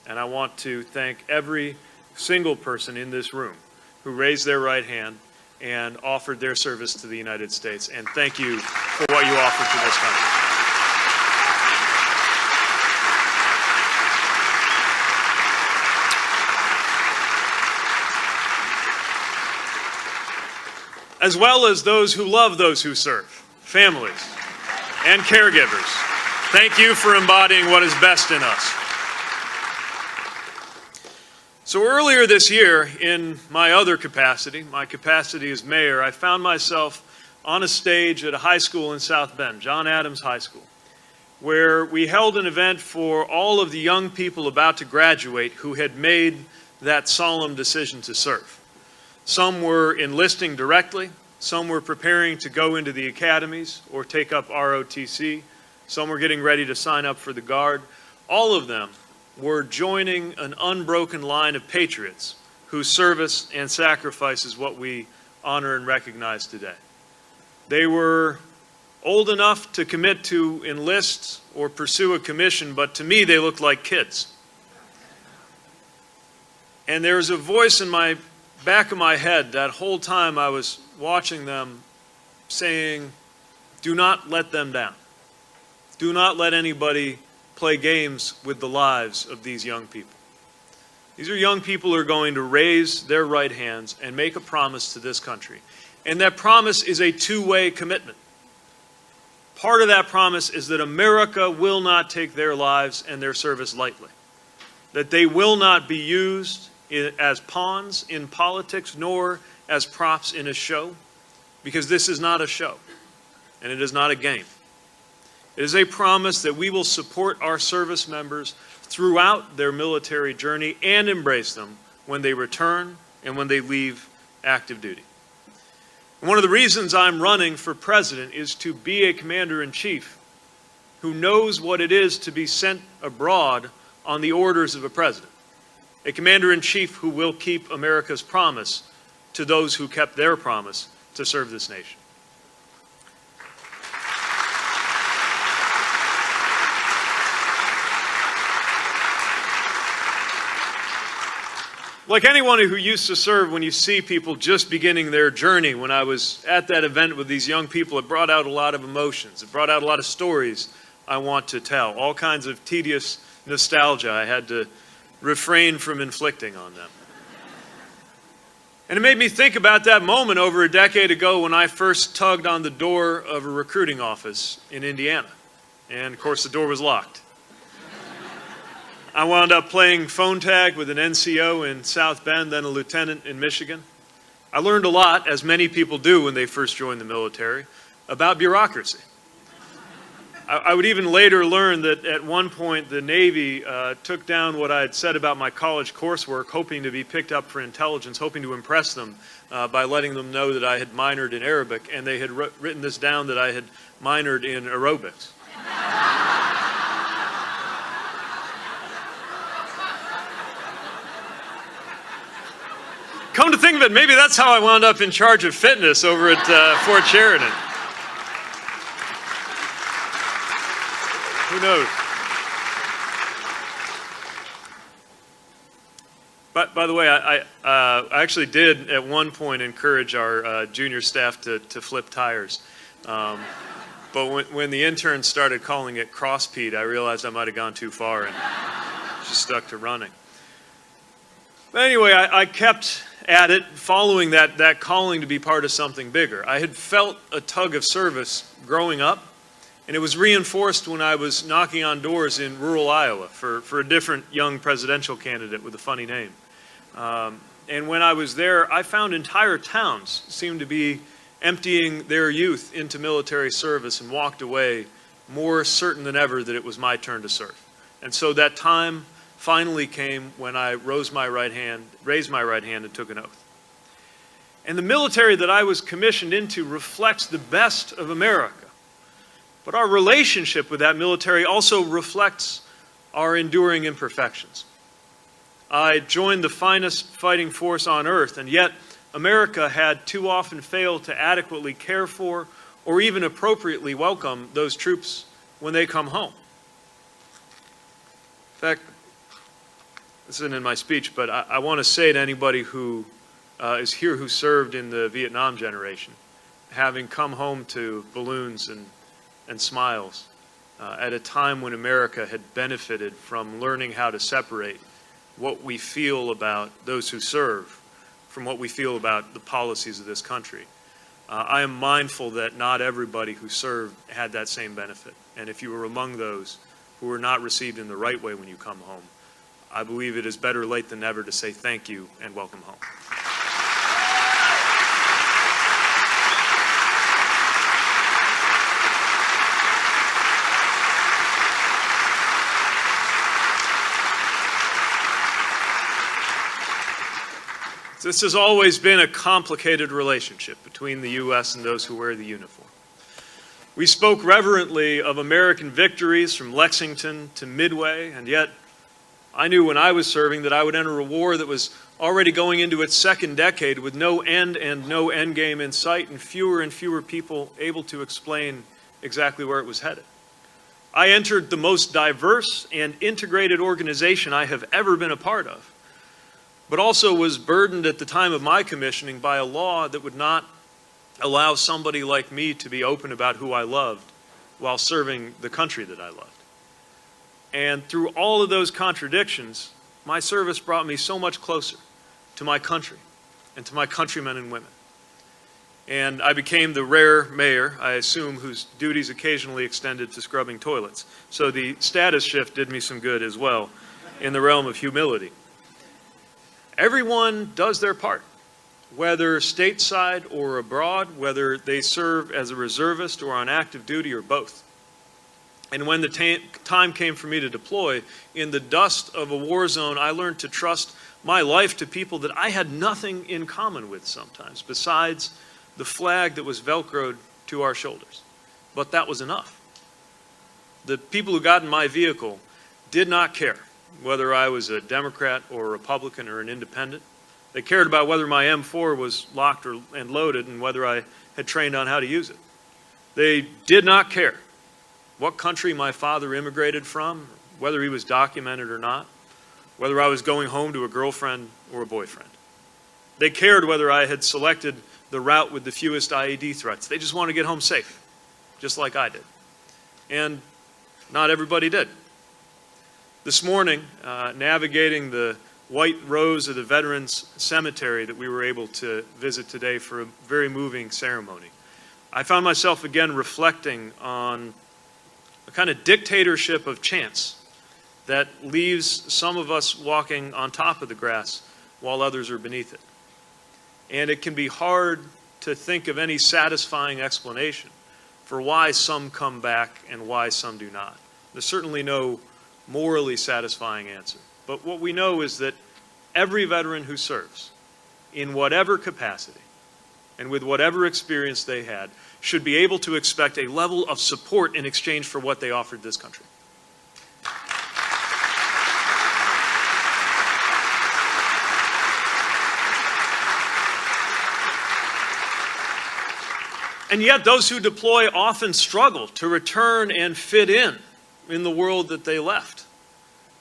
And I want to thank every single person in this room who raised their right hand and offered their service to the United States. And thank you for what you offer to this country. As well as those who love those who serve, families and caregivers. Thank you for embodying what is best in us. So earlier this year, in my other capacity, my capacity as mayor, I found myself on a stage at a high school in South Bend, John Adams High School, where we held an event for all of the young people about to graduate who had made that solemn decision to serve. Some were enlisting directly, some were preparing to go into the academies or take up ROTC, some were getting ready to sign up for the Guard. All of them were joining an unbroken line of patriots whose service and sacrifice is what we honor and recognize today. They were old enough to commit to enlist or pursue a commission, but to me they looked like kids. And there was a voice in my back of my head that whole time I was watching them saying, do not let them down. Do not let anybody play games with the lives of these young people. These are young people who are going to raise their right hands and make a promise to this country. And that promise is a two-way commitment. Part of that promise is that America will not take their lives and their service lightly. That they will not be used as pawns in politics, nor as props in a show, because this is not a show, and it is not a game. It is a promise that we will support our service members throughout their military journey and embrace them when they return and when they leave active duty. And one of the reasons I'm running for president is to be a commander-in-chief who knows what it is to be sent abroad on the orders of a president. A commander-in-chief who will keep America's promise to those who kept their promise to serve this nation. Like anyone who used to serve, when you see people just beginning their journey, when I was at that event with these young people, it brought out a lot of emotions. It brought out a lot of stories I want to tell, all kinds of tedious nostalgia I had to refrain from inflicting on them. And it made me think about that moment over a decade ago when I first tugged on the door of a recruiting office in Indiana. And of course the door was locked. I wound up playing phone tag with an NCO in South Bend, then a lieutenant in Michigan. I learned a lot, as many people do when they first join the military, about bureaucracy. I would even later learn that at one point the Navy took down what I had said about my college coursework, hoping to be picked up for intelligence, hoping to impress them by letting them know that I had minored in Arabic, and they had written this down that I had minored in aerobics. Come to think of it, maybe that's how I wound up in charge of fitness over at Fort Sheridan. Who knows? But by the way, I actually did at one point encourage our junior staff to flip tires. But when the interns started calling it cross-peed, I realized I might have gone too far and just stuck to running. But anyway, I kept at it, following that calling to be part of something bigger. I had felt a tug of service growing up, and it was reinforced when I was knocking on doors in rural Iowa for a different young presidential candidate with a funny name. And when I was there, I found entire towns seemed to be emptying their youth into military service and walked away more certain than ever that it was my turn to serve. And so that time finally came when I raised my right hand and took an oath. And the military that I was commissioned into reflects the best of America. But our relationship with that military also reflects our enduring imperfections. I joined the finest fighting force on earth, and yet America had too often failed to adequately care for or even appropriately welcome those troops when they come home. In fact, this isn't in my speech, but I want to say to anybody who is here who served in the Vietnam generation, having come home to balloons and smiles at a time when America had benefited from learning how to separate what we feel about those who serve from what we feel about the policies of this country. I am mindful that not everybody who served had that same benefit. And if you were among those who were not received in the right way when you come home, I believe it is better late than never to say thank you and welcome home. This has always been a complicated relationship between the U.S. and those who wear the uniform. We spoke reverently of American victories from Lexington to Midway, and yet I knew when I was serving that I would enter a war that was already going into its second decade with no end and no end game in sight, and fewer people able to explain exactly where it was headed. I entered the most diverse and integrated organization I have ever been a part of, but also was burdened at the time of my commissioning by a law that would not allow somebody like me to be open about who I loved while serving the country that I loved. And through all of those contradictions, my service brought me so much closer to my country and to my countrymen and women. And I became the rare mayor, I assume, whose duties occasionally extended to scrubbing toilets. So the status shift did me some good as well in the realm of humility. Everyone does their part, whether stateside or abroad, whether they serve as a reservist or on active duty or both. And when the time came for me to deploy, in the dust of a war zone, I learned to trust my life to people that I had nothing in common with sometimes, besides the flag that was Velcroed to our shoulders. But that was enough. The people who got in my vehicle did not care whether I was a Democrat or a Republican or an independent. They cared about whether my M4 was locked and loaded and whether I had trained on how to use it. They did not care what country my father immigrated from, whether he was documented or not, whether I was going home to a girlfriend or a boyfriend. They cared whether I had selected the route with the fewest IED threats. They just wanted to get home safe, just like I did. And not everybody did. This morning, navigating the white rows of the Veterans Cemetery that we were able to visit today for a very moving ceremony, I found myself again reflecting on a kind of dictatorship of chance that leaves some of us walking on top of the grass while others are beneath it. And it can be hard to think of any satisfying explanation for why some come back and why some do not. There's certainly no morally satisfying answer. But what we know is that every veteran who serves, in whatever capacity and with whatever experience they had, should be able to expect a level of support in exchange for what they offered this country. And yet those who deploy often struggle to return and fit in the world that they left.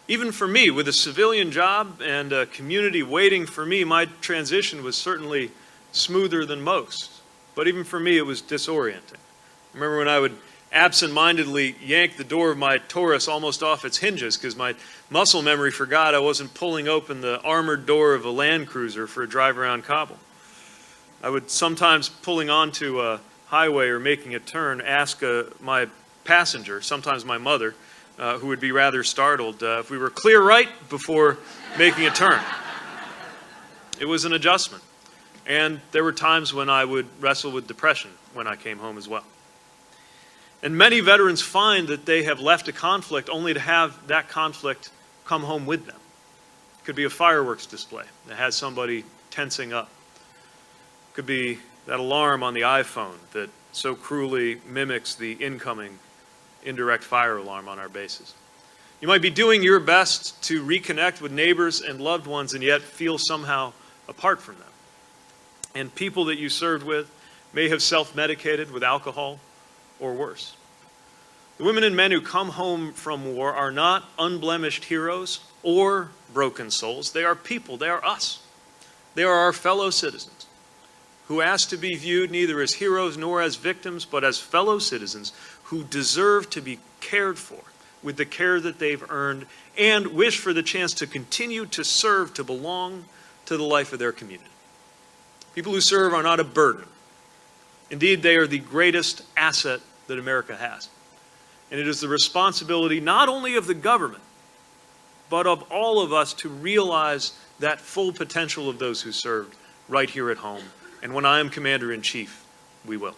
Even for me, with a civilian job and a community waiting for me, my transition was certainly smoother than most. But even for me, it was disorienting. I remember when I would absent-mindedly yank the door of my Taurus almost off its hinges because my muscle memory forgot I wasn't pulling open the armored door of a Land Cruiser for a drive around Kabul. I would sometimes, pulling onto a highway or making a turn, ask my passenger, sometimes my mother, who would be rather startled, if we were clear right before making a turn. It was an adjustment. And there were times when I would wrestle with depression when I came home as well. And many veterans find that they have left a conflict only to have that conflict come home with them. It could be a fireworks display that has somebody tensing up. It could be that alarm on the iPhone that so cruelly mimics the incoming indirect fire alarm on our bases. You might be doing your best to reconnect with neighbors and loved ones and yet feel somehow apart from them. And people that you served with may have self-medicated with alcohol or worse. The women and men who come home from war are not unblemished heroes or broken souls. They are people. They are us. They are our fellow citizens who ask to be viewed neither as heroes nor as victims, but as fellow citizens who deserve to be cared for with the care that they've earned and wish for the chance to continue to serve, to belong to the life of their community. People who serve are not a burden. Indeed, they are the greatest asset that America has. And it is the responsibility not only of the government, but of all of us to realize that full potential of those who served right here at home. And when I am Commander-in-Chief, we will.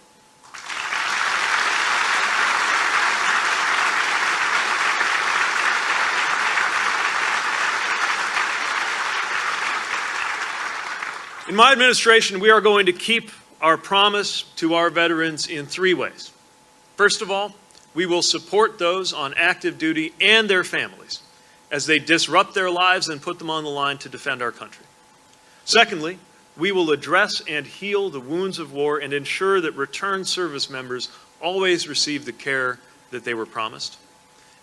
In my administration, we are going to keep our promise to our veterans in 3 ways. First of all, we will support those on active duty and their families as they disrupt their lives and put them on the line to defend our country. Secondly, we will address and heal the wounds of war and ensure that returned service members always receive the care that they were promised.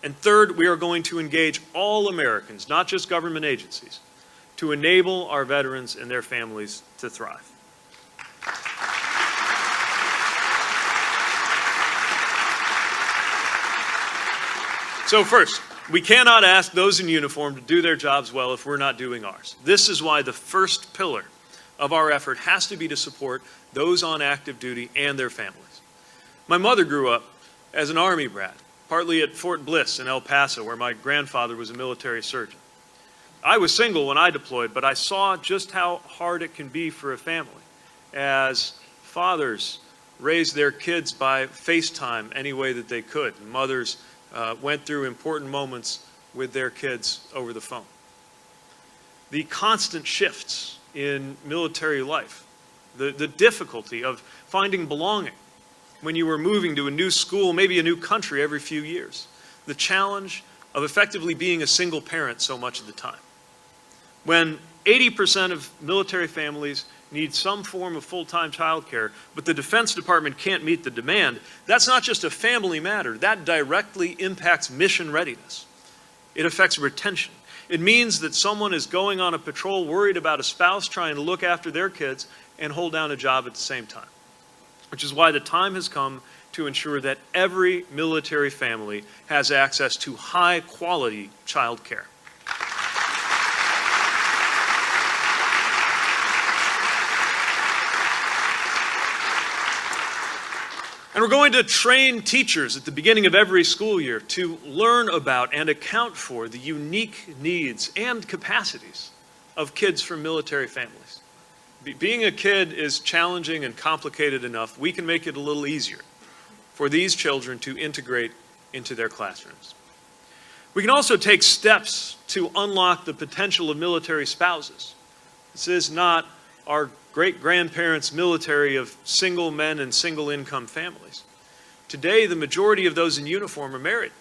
And third, we are going to engage all Americans, not just government agencies, to enable our veterans and their families to thrive. So first, we cannot ask those in uniform to do their jobs well if we're not doing ours. This is why the first pillar of our effort has to be to support those on active duty and their families. My mother grew up as an Army brat, partly at Fort Bliss in El Paso, where my grandfather was a military surgeon. I was single when I deployed, but I saw just how hard it can be for a family as fathers raised their kids by FaceTime any way that they could. And mothers went through important moments with their kids over the phone. The constant shifts in military life, the difficulty of finding belonging when you were moving to a new school, maybe a new country every few years, the challenge of effectively being a single parent so much of the time. When 80% of military families need some form of full-time childcare, but the Defense Department can't meet the demand, that's not just a family matter. That directly impacts mission readiness. It affects retention. It means that someone is going on a patrol worried about a spouse trying to look after their kids and hold down a job at the same time, which is why the time has come to ensure that every military family has access to high-quality child care. And we're going to train teachers at the beginning of every school year to learn about and account for the unique needs and capacities of kids from military families. Being a kid is challenging and complicated enough. We can make it a little easier for these children to integrate into their classrooms. We can also take steps to unlock the potential of military spouses. This is not our great-grandparents' military of single men and single-income families. Today, the majority of those in uniform are married.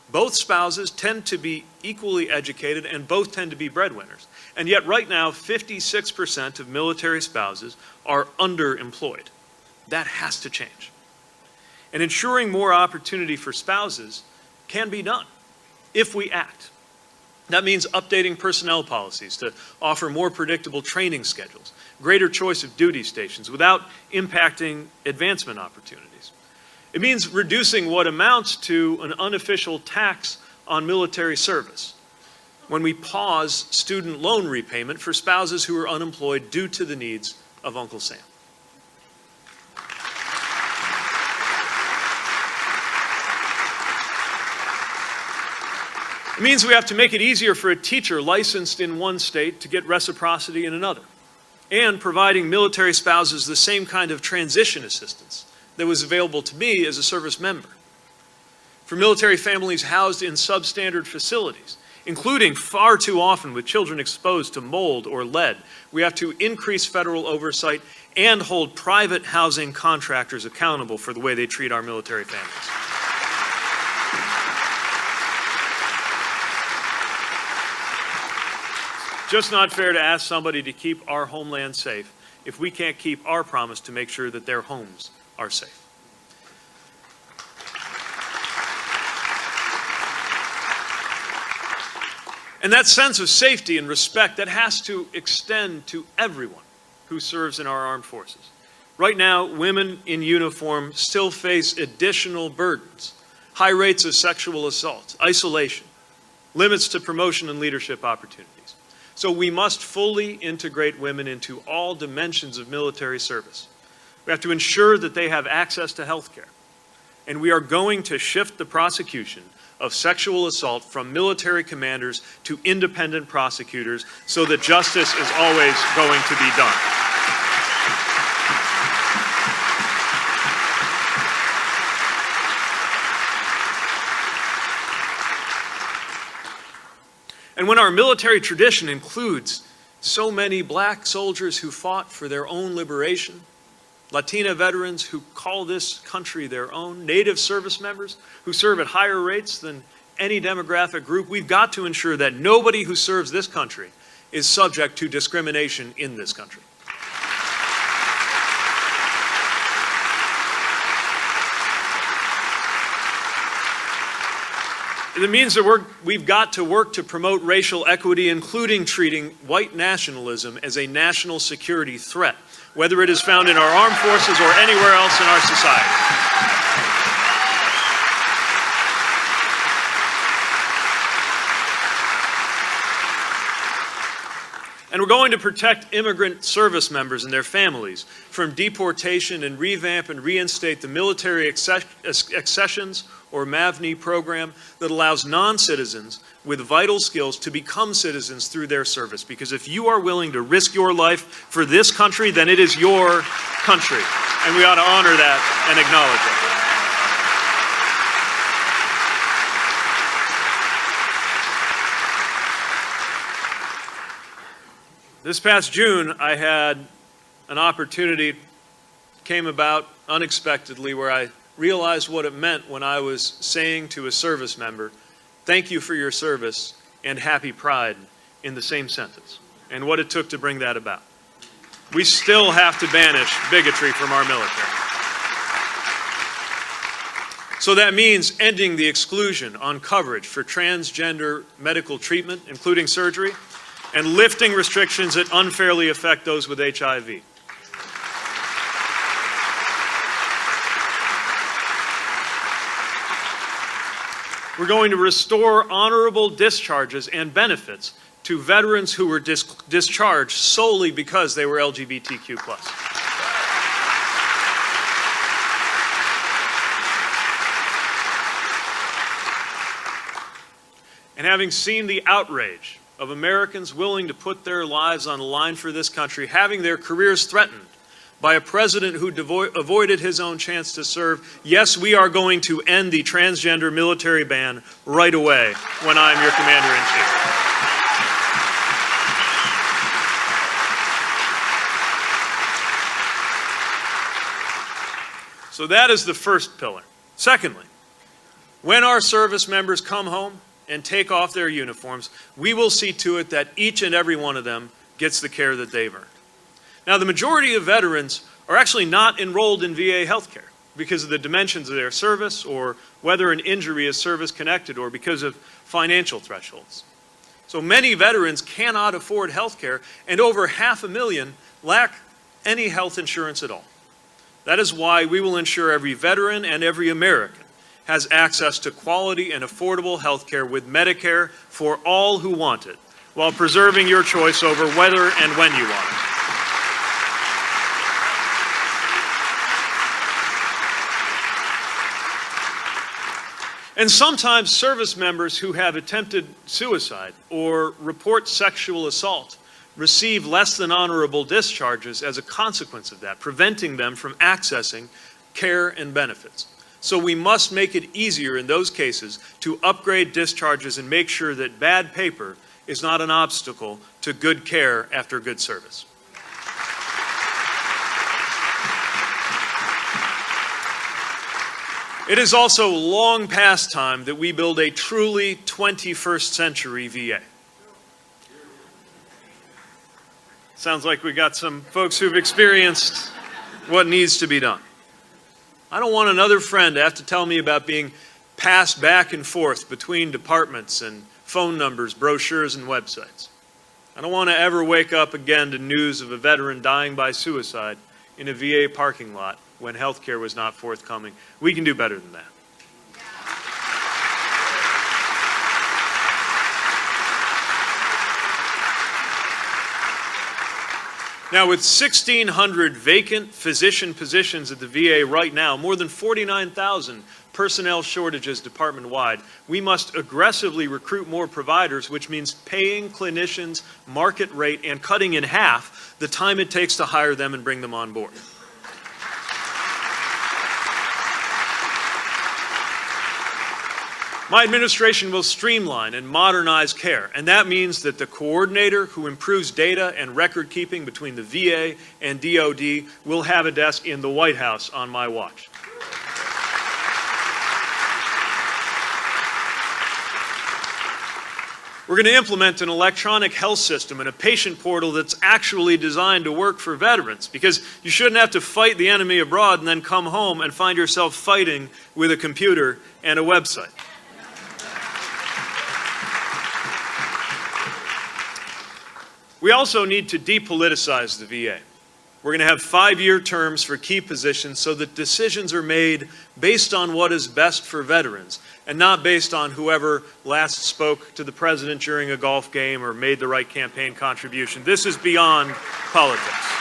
Both spouses tend to be equally educated and both tend to be breadwinners. And yet right now, 56% of military spouses are underemployed. That has to change. And ensuring more opportunity for spouses can be done if we act. That means updating personnel policies to offer more predictable training schedules, greater choice of duty stations without impacting advancement opportunities. It means reducing what amounts to an unofficial tax on military service when we pause student loan repayment for spouses who are unemployed due to the needs of Uncle Sam. It means we have to make it easier for a teacher licensed in one state to get reciprocity in another, and providing military spouses the same kind of transition assistance that was available to me as a service member. For military families housed in substandard facilities, including far too often with children exposed to mold or lead, we have to increase federal oversight and hold private housing contractors accountable for the way they treat our military families. Just not fair to ask somebody to keep our homeland safe if we can't keep our promise to make sure that their homes are safe. And that sense of safety and respect, that has to extend to everyone who serves in our armed forces. Right now, women in uniform still face additional burdens, high rates of sexual assault, isolation, limits to promotion and leadership opportunities. So we must fully integrate women into all dimensions of military service. We have to ensure that they have access to health care. And we are going to shift the prosecution of sexual assault from military commanders to independent prosecutors so that justice is always going to be done. And when our military tradition includes so many black soldiers who fought for their own liberation, Latina veterans who call this country their own, Native service members who serve at higher rates than any demographic group, we've got to ensure that nobody who serves this country is subject to discrimination in this country. It means that we've got to work to promote racial equity, including treating white nationalism as a national security threat, whether it is found in our armed forces or anywhere else in our society. And we're going to protect immigrant service members and their families from deportation and revamp and reinstate the military accessions or MAVNI program that allows non-citizens with vital skills to become citizens through their service. Because if you are willing to risk your life for this country, then it is your country. And we ought to honor that and acknowledge it. This past June, I had an opportunity, came about unexpectedly, where I realized what it meant when I was saying to a service member, "Thank you for your service and happy Pride," in the same sentence, and what it took to bring that about. We still have to banish bigotry from our military. So that means ending the exclusion on coverage for transgender medical treatment, including surgery, and lifting restrictions that unfairly affect those with HIV. We're going to restore honorable discharges and benefits to veterans who were discharged solely because they were LGBTQ+. And having seen the outrage of Americans willing to put their lives on the line for this country, having their careers threatened by a president who avoided his own chance to serve, yes, we are going to end the transgender military ban right away when I'm your Commander-in-Chief. So that is the first pillar. Secondly, when our service members come home and take off their uniforms, we will see to it that each and every one of them gets the care that they've earned. Now, the majority of veterans are actually not enrolled in VA healthcare because of the dimensions of their service, or whether an injury is service-connected, or because of financial thresholds. So many veterans cannot afford healthcare, and over 500,000 lack any health insurance at all. That is why we will ensure every veteran and every American has access to quality and affordable health care with Medicare for all who want it, while preserving your choice over whether and when you want it. And sometimes service members who have attempted suicide or report sexual assault receive less than honorable discharges as a consequence of that, preventing them from accessing care and benefits. So we must make it easier in those cases to upgrade discharges and make sure that bad paper is not an obstacle to good care after good service. It is also long past time that we build a truly 21st century VA. Sounds like we got some folks who've experienced what needs to be done. I don't want another friend to have to tell me about being passed back and forth between departments and phone numbers, brochures, and websites. I don't want to ever wake up again to news of a veteran dying by suicide in a VA parking lot when health care was not forthcoming. We can do better than that. Now, with 1,600 vacant physician positions at the VA right now, more than 49,000 personnel shortages department-wide, we must aggressively recruit more providers, which means paying clinicians market rate and cutting in half the time it takes to hire them and bring them on board. My administration will streamline and modernize care, and that means that the coordinator who improves data and record keeping between the VA and DoD will have a desk in the White House on my watch. We're going to implement an electronic health system and a patient portal that's actually designed to work for veterans, because you shouldn't have to fight the enemy abroad and then come home and find yourself fighting with a computer and a website. We also need to depoliticize the VA. We're going to have 5-year terms for key positions so that decisions are made based on what is best for veterans and not based on whoever last spoke to the president during a golf game or made the right campaign contribution. This is beyond politics.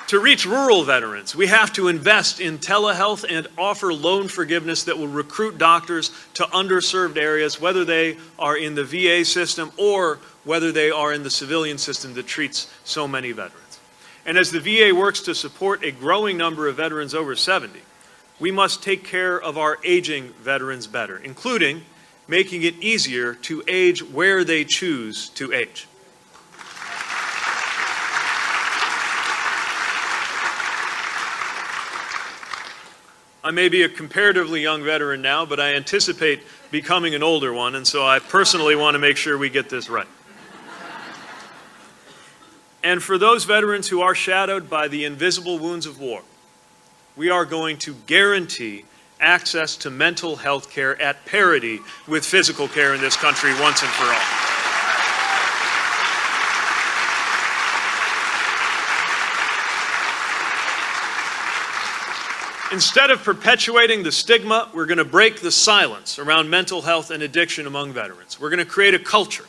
To reach rural veterans, we have to invest in telehealth and offer loan forgiveness that will recruit doctors to underserved areas, whether they are in the VA system or whether they are in the civilian system that treats so many veterans. And as the VA works to support a growing number of veterans over 70, we must take care of our aging veterans better, including making it easier to age where they choose to age. I may be a comparatively young veteran now, but I anticipate becoming an older one, and so I personally want to make sure we get this right. And for those veterans who are shadowed by the invisible wounds of war, we are going to guarantee access to mental health care at parity with physical care in this country once and for all. Instead of perpetuating the stigma, we're going to break the silence around mental health and addiction among veterans. We're going to create a culture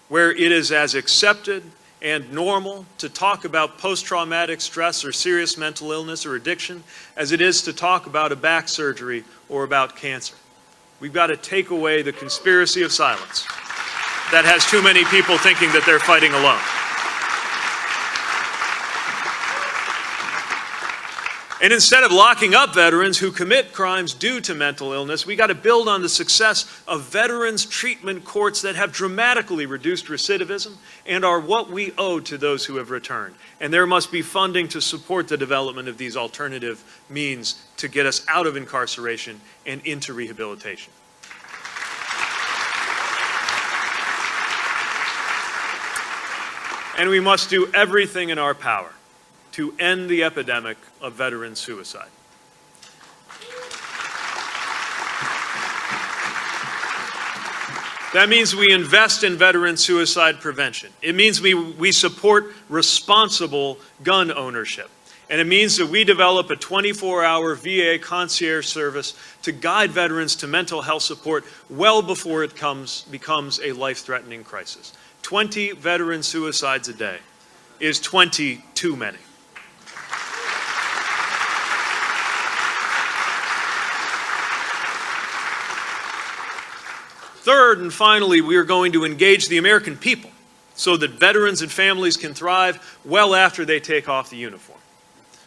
where it is as accepted and normal to talk about post-traumatic stress or serious mental illness or addiction as it is to talk about a back surgery or about cancer. We've got to take away the conspiracy of silence that has too many people thinking that they're fighting alone. And instead of locking up veterans who commit crimes due to mental illness, we got to build on the success of veterans treatment courts that have dramatically reduced recidivism and are what we owe to those who have returned. And there must be funding to support the development of these alternative means to get us out of incarceration and into rehabilitation. And we must do everything in our power to end the epidemic of veteran suicide. That means we invest in veteran suicide prevention. It means we support responsible gun ownership. And it means that we develop a 24-hour VA concierge service to guide veterans to mental health support well before it becomes a life-threatening crisis. 20 veteran suicides a day is 20 too many. Third, and finally, we are going to engage the American people so that veterans and families can thrive well after they take off the uniform.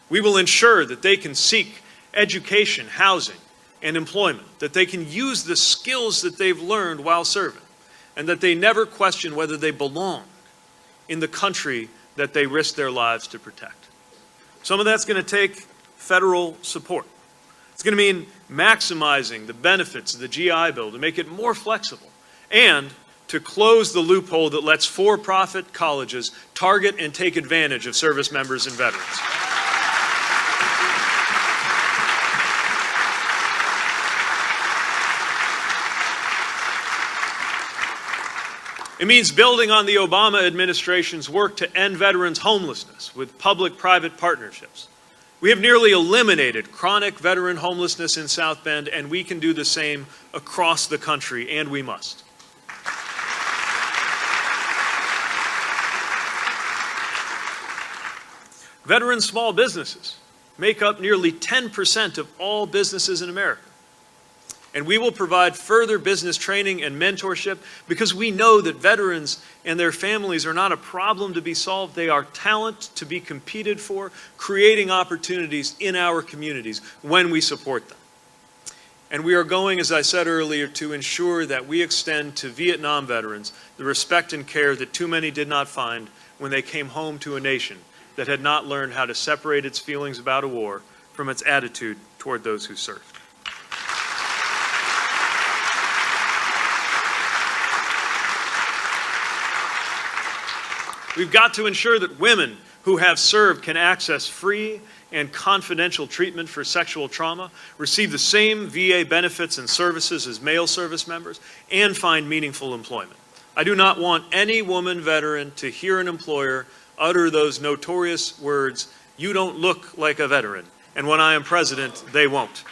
We will ensure that they can seek education, housing, and employment, that they can use the skills that they've learned while serving, and that they never question whether they belong in the country that they risk their lives to protect. Some of that's going to take federal support. It's going to mean maximizing the benefits of the GI Bill to make it more flexible and to close the loophole that lets for-profit colleges target and take advantage of service members and veterans. It means building on the Obama administration's work to end veterans' homelessness with public-private partnerships. We have nearly eliminated chronic veteran homelessness in South Bend, and we can do the same across the country, and we must. Veteran small businesses make up nearly 10% of all businesses in America. And we will provide further business training and mentorship because we know that veterans and their families are not a problem to be solved. They are talent to be competed for, creating opportunities in our communities when we support them. And we are going, as I said earlier, to ensure that we extend to Vietnam veterans the respect and care that too many did not find when they came home to a nation that had not learned how to separate its feelings about a war from its attitude toward those who served. We've got to ensure that women who have served can access free and confidential treatment for sexual trauma, receive the same VA benefits and services as male service members, and find meaningful employment. I do not want any woman veteran to hear an employer utter those notorious words, "You don't look like a veteran," and when I am president, they won't.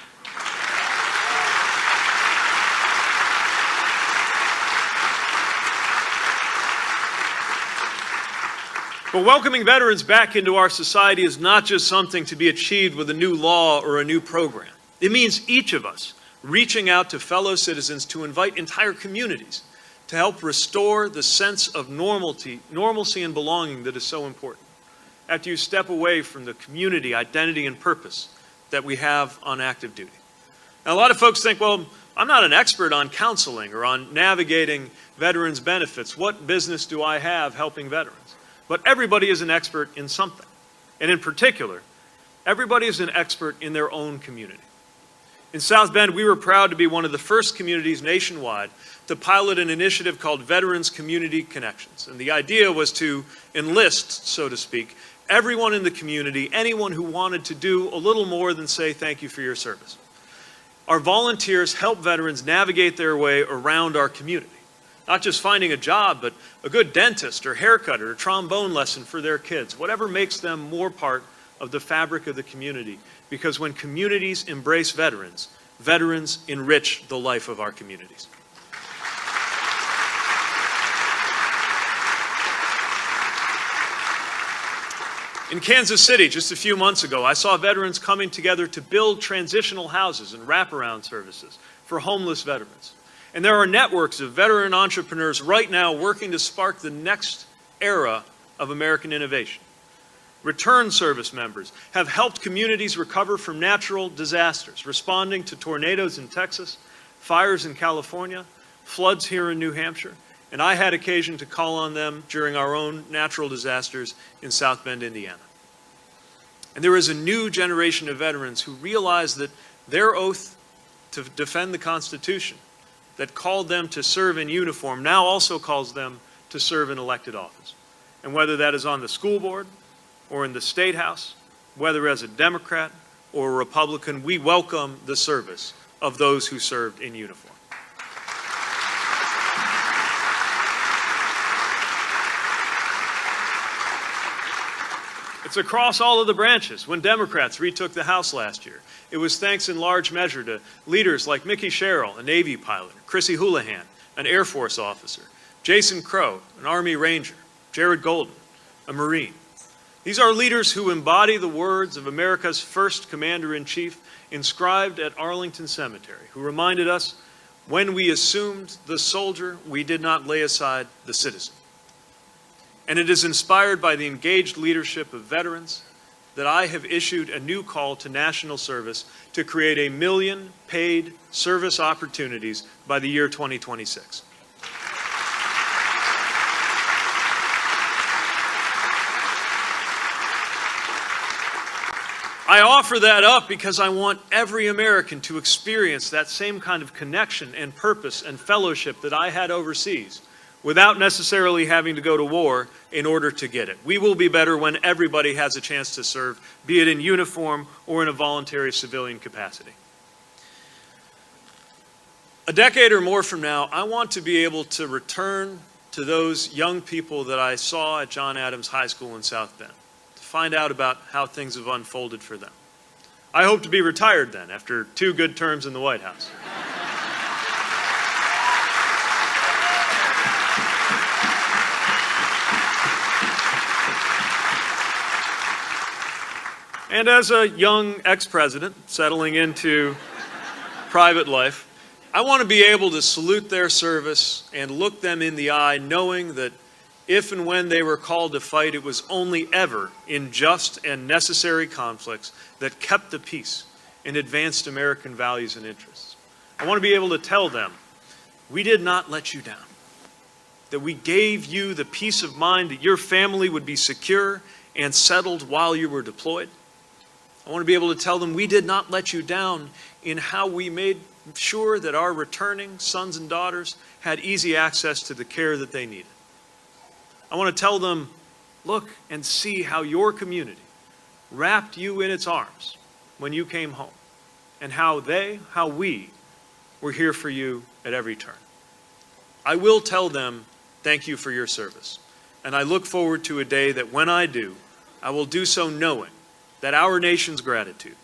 But welcoming veterans back into our society is not just something to be achieved with a new law or a new program. It means each of us reaching out to fellow citizens to invite entire communities to help restore the sense of normalcy and belonging that is so important. After you step away from the community, identity, and purpose that we have on active duty. Now, a lot of folks think, well, I'm not an expert on counseling or on navigating veterans' benefits. What business do I have helping veterans? But everybody is an expert in something. And in particular, everybody is an expert in their own community. In South Bend, we were proud to be one of the first communities nationwide to pilot an initiative called Veterans Community Connections. And the idea was to enlist, so to speak, everyone in the community, anyone who wanted to do a little more than say thank you for your service. Our volunteers help veterans navigate their way around our community. Not just finding a job, but a good dentist or haircut or a trombone lesson for their kids, whatever makes them more part of the fabric of the community. Because when communities embrace veterans, veterans enrich the life of our communities. In Kansas City, just a few months ago, I saw veterans coming together to build transitional houses and wraparound services for homeless veterans. And there are networks of veteran entrepreneurs right now working to spark the next era of American innovation. Return service members have helped communities recover from natural disasters, responding to tornadoes in Texas, fires in California, floods here in New Hampshire, and I had occasion to call on them during our own natural disasters in South Bend, Indiana. And there is a new generation of veterans who realize that their oath to defend the Constitution that called them to serve in uniform now also calls them to serve in elected office. And whether that is on the school board or in the state house, whether as a Democrat or a Republican, we welcome the service of those who served in uniform. It's across all of the branches. When Democrats retook the House last year, it was thanks in large measure to leaders like Mickey Sherrill, a Navy pilot, Chrissy Houlihan, an Air Force officer, Jason Crow, an Army Ranger, Jared Golden, a Marine. These are leaders who embody the words of America's first Commander-in-Chief inscribed at Arlington Cemetery, who reminded us, when we assumed the soldier, we did not lay aside the citizen. And it is inspired by the engaged leadership of veterans that I have issued a new call to national service to create 1 million paid service opportunities by the year 2026. I offer that up because I want every American to experience that same kind of connection and purpose and fellowship that I had overseas, without necessarily having to go to war in order to get it. We will be better when everybody has a chance to serve, be it in uniform or in a voluntary civilian capacity. A decade or more from now, I want to be able to return to those young people that I saw at John Adams High School in South Bend to find out about how things have unfolded for them. I hope to be retired then, after 2 good terms in the White House. And as a young ex-president settling into private life, I want to be able to salute their service and look them in the eye, knowing that if and when they were called to fight, it was only ever in just and necessary conflicts that kept the peace and advanced American values and interests. I want to be able to tell them, we did not let you down, that we gave you the peace of mind that your family would be secure and settled while you were deployed. I want to be able to tell them we did not let you down in how we made sure that our returning sons and daughters had easy access to the care that they needed. I want to tell them, look and see how your community wrapped you in its arms when you came home, and how we were here for you at every turn. I will tell them, thank you for your service. And I look forward to a day that when I do, I will do so knowing that our nation's gratitude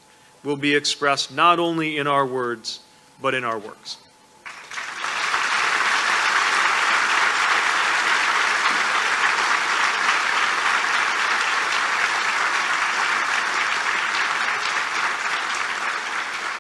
will be expressed not only in our words, but in our works.